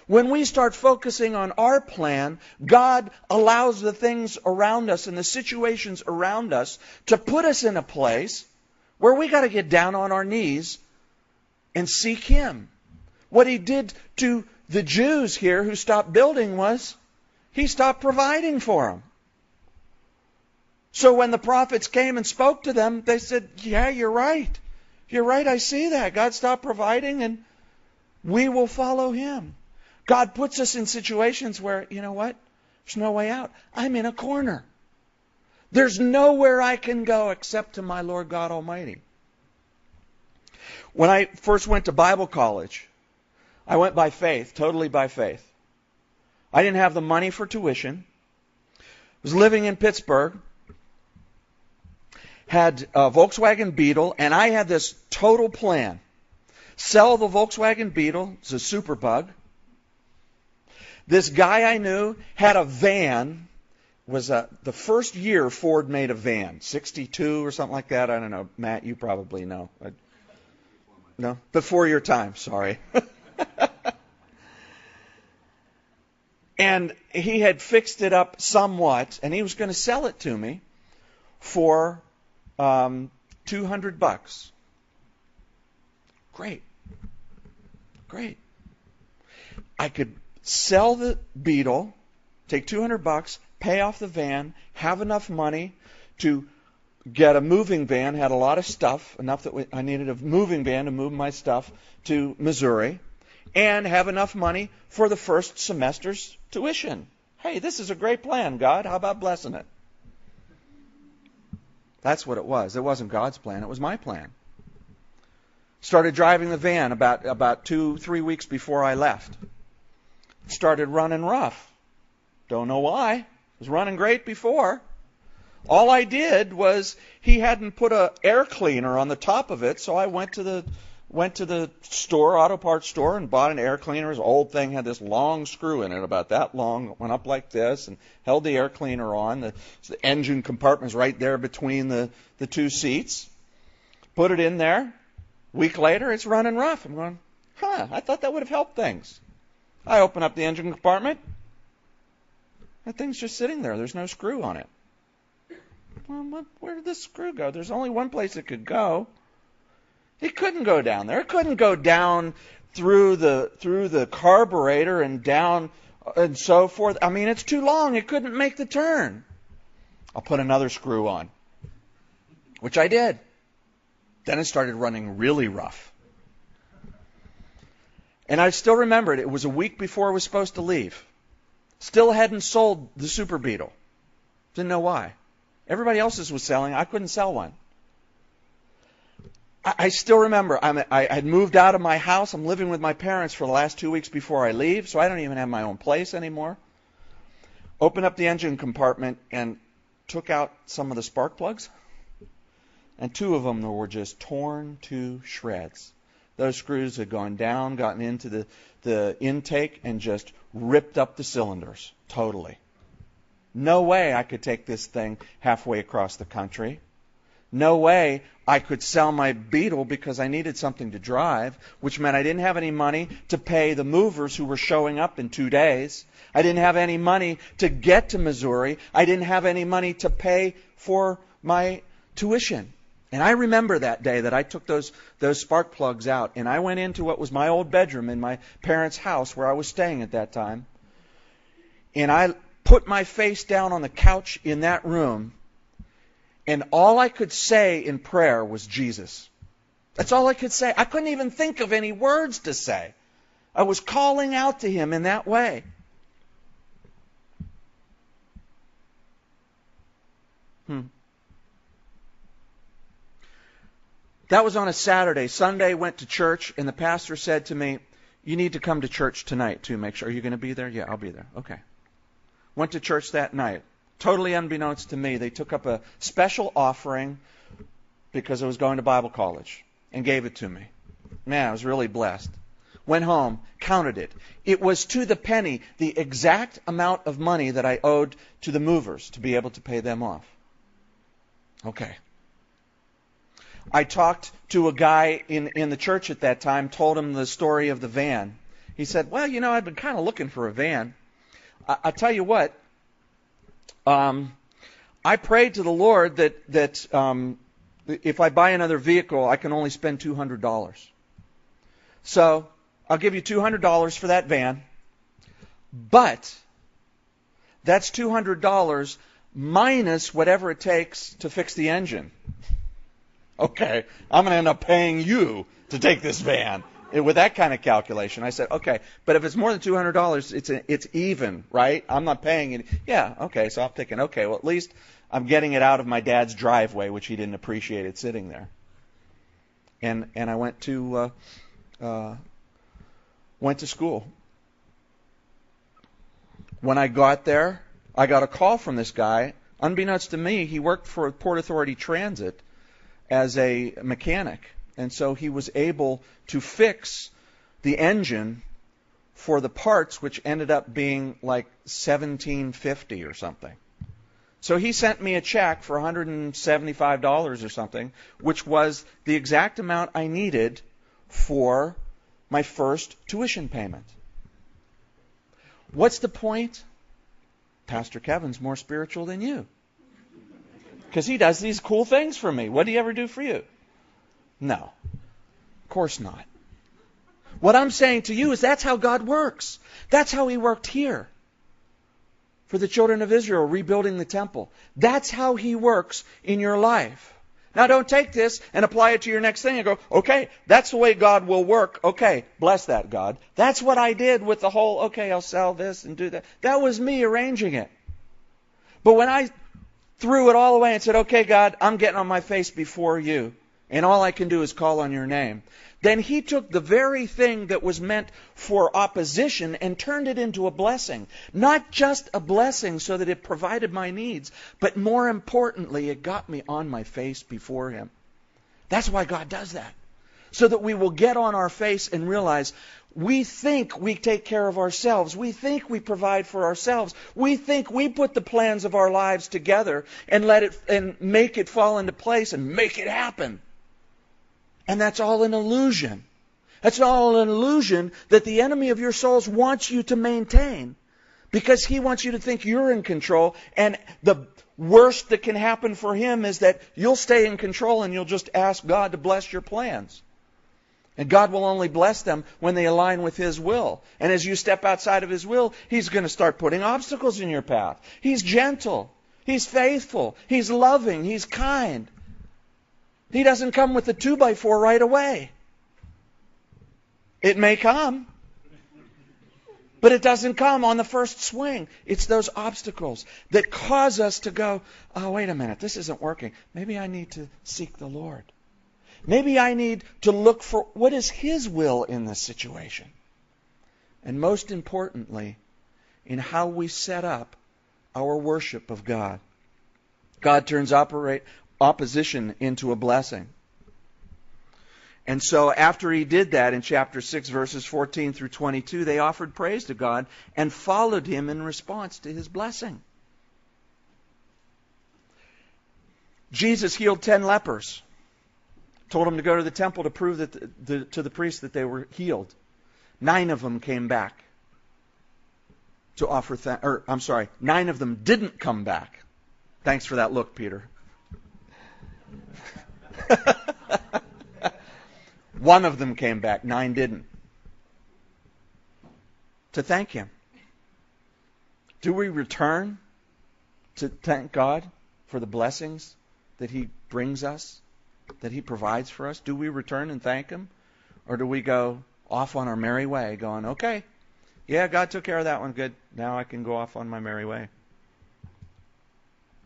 When we start focusing on our plan, God allows the things around us and the situations around us to put us in a place where we got to get down on our knees and seek Him. What He did to the Jews here who stopped building was He stopped providing for them. So when the prophets came and spoke to them, they said, yeah, you're right. You're right, I see that. God stopped providing and we will follow Him. God puts us in situations where, you know what? There's no way out. I'm in a corner. There's nowhere I can go except to my Lord God Almighty. When I first went to Bible college, I went by faith, totally by faith. I didn't have the money for tuition. I was living in Pittsburgh. Had a Volkswagen Beetle, and I had this total plan. Sell the Volkswagen Beetle. It's a superbug. This guy I knew had a van. Was the first year Ford made a van, 62 or something like that. I don't know. Matt, you probably know. No? Before your time, sorry. And he had fixed it up somewhat, and he was going to sell it to me for $200. Great. I could sell the Beetle, take $200, pay off the van, have enough money to get a moving van, had a lot of stuff, enough that I needed a moving van to move my stuff to Missouri, and have enough money for the first semester's tuition. Hey, this is a great plan, God. How about blessing it? That's what it was. It wasn't God's plan. It was my plan. Started driving the van about 2-3 weeks before I left. It started running rough. Don't know why. It was running great before. All I did was he hadn't put an air cleaner on the top of it, so I went to the store, auto parts store, and bought an air cleaner. His old thing had this long screw in it, about that long. It went up like this and held the air cleaner on. The engine compartment's right there between the two seats. Put it in there. Week later, it's running rough. I'm going, I thought that would have helped things. I open up the engine compartment. That thing's just sitting there. There's no screw on it. Well, where did this screw go? There's only one place it could go. It couldn't go down there. It couldn't go down through the carburetor and down and so forth. I mean, it's too long. It couldn't make the turn. I'll put another screw on, which I did. Then it started running really rough. And I still remember it. It was a week before I was supposed to leave. Still hadn't sold the Super Beetle. Didn't know why. Everybody else's was selling. I couldn't sell one. I still remember I had moved out of my house. I'm living with my parents for the last 2 weeks before I leave, so I don't even have my own place anymore. Opened up the engine compartment and took out some of the spark plugs. And 2 of them were just torn to shreds. Those screws had gone down, gotten into the intake, and just ripped up the cylinders totally. No way I could take this thing halfway across the country. No way I could sell my Beetle because I needed something to drive, which meant I didn't have any money to pay the movers who were showing up in 2 days. I didn't have any money to get to Missouri. I didn't have any money to pay for my tuition. And I remember that day that I took those spark plugs out, and I went into what was my old bedroom in my parents' house where I was staying at that time. And I put my face down on the couch in that room, and all I could say in prayer was Jesus. That's all I could say. I couldn't even think of any words to say. I was calling out to Him in that way. That was on a Saturday. Sunday, went to church, and the pastor said to me, "You need to come to church tonight, too. Make sure. Are you going to be there?" "Yeah, I'll be there." "Okay." Went to church that night. Totally unbeknownst to me, they took up a special offering because I was going to Bible college and gave it to me. Man, I was really blessed. Went home, counted it. It was to the penny the exact amount of money that I owed to the movers to be able to pay them off. Okay. I talked to a guy in the church at that time, told him the story of the van. He said, well, I've been kind of looking for a van. I tell you what, I prayed to the Lord that if I buy another vehicle, I can only spend $200. So I'll give you $200 for that van, but that's $200 minus whatever it takes to fix the engine. Okay, I'm going to end up paying you to take this van. With that kind of calculation, I said, okay, but if it's more than $200, it's even, right? I'm not paying it. Yeah, okay, so I'm thinking, okay, well, at least I'm getting it out of my dad's driveway, which he didn't appreciate it sitting there. And I went to school. When I got there, I got a call from this guy. Unbeknownst to me, he worked for Port Authority Transit as a mechanic. And so he was able to fix the engine for the parts, which ended up being like $17.50 or something. So he sent me a check for $175 or something, which was the exact amount I needed for my first tuition payment. What's the point? Pastor Kevin's more spiritual than you, because he does these cool things for me. What did he ever do for you? No, of course not. What I'm saying to you is that's how God works. That's how He worked here for the children of Israel, rebuilding the temple. That's how He works in your life. Now don't take this and apply it to your next thing and go, okay, that's the way God will work. Okay, bless that, God. That's what I did with the whole, okay, I'll sell this and do that. That was me arranging it. But when I threw it all away and said, okay, God, I'm getting on my face before you, and all I can do is call on your name, then He took the very thing that was meant for opposition and turned it into a blessing. Not just a blessing so that it provided my needs, but more importantly, it got me on my face before Him. That's why God does that. So that we will get on our face and realize we think we take care of ourselves. We think we provide for ourselves. We think we put the plans of our lives together and and make it fall into place and make it happen. And that's all an illusion. That's all an illusion that the enemy of your souls wants you to maintain, because he wants you to think you're in control, and the worst that can happen for him is that you'll stay in control and you'll just ask God to bless your plans. And God will only bless them when they align with His will. And as you step outside of His will, He's going to start putting obstacles in your path. He's gentle. He's faithful. He's loving. He's kind. He doesn't come with the 2x4 right away. It may come, but it doesn't come on the first swing. It's those obstacles that cause us to go, oh, wait a minute, this isn't working. Maybe I need to seek the Lord. Maybe I need to look for what is His will in this situation. And most importantly, in how we set up our worship of God. God turns opposition into a blessing. And so after He did that in chapter 6, verses 14 through 22, they offered praise to God and followed Him in response to His blessing. Jesus healed 10 lepers. Told them to go to the temple to prove that to the priests that they were healed. 9 of them came back to offer 9 of them didn't come back. Thanks for that look, Peter. 1 of them came back, 9 didn't. To thank Him. Do we return to thank God for the blessings that He brings us, that He provides for us? Do we return and thank Him? Or do we go off on our merry way, going, okay, yeah, God took care of that one, good. Now I can go off on my merry way.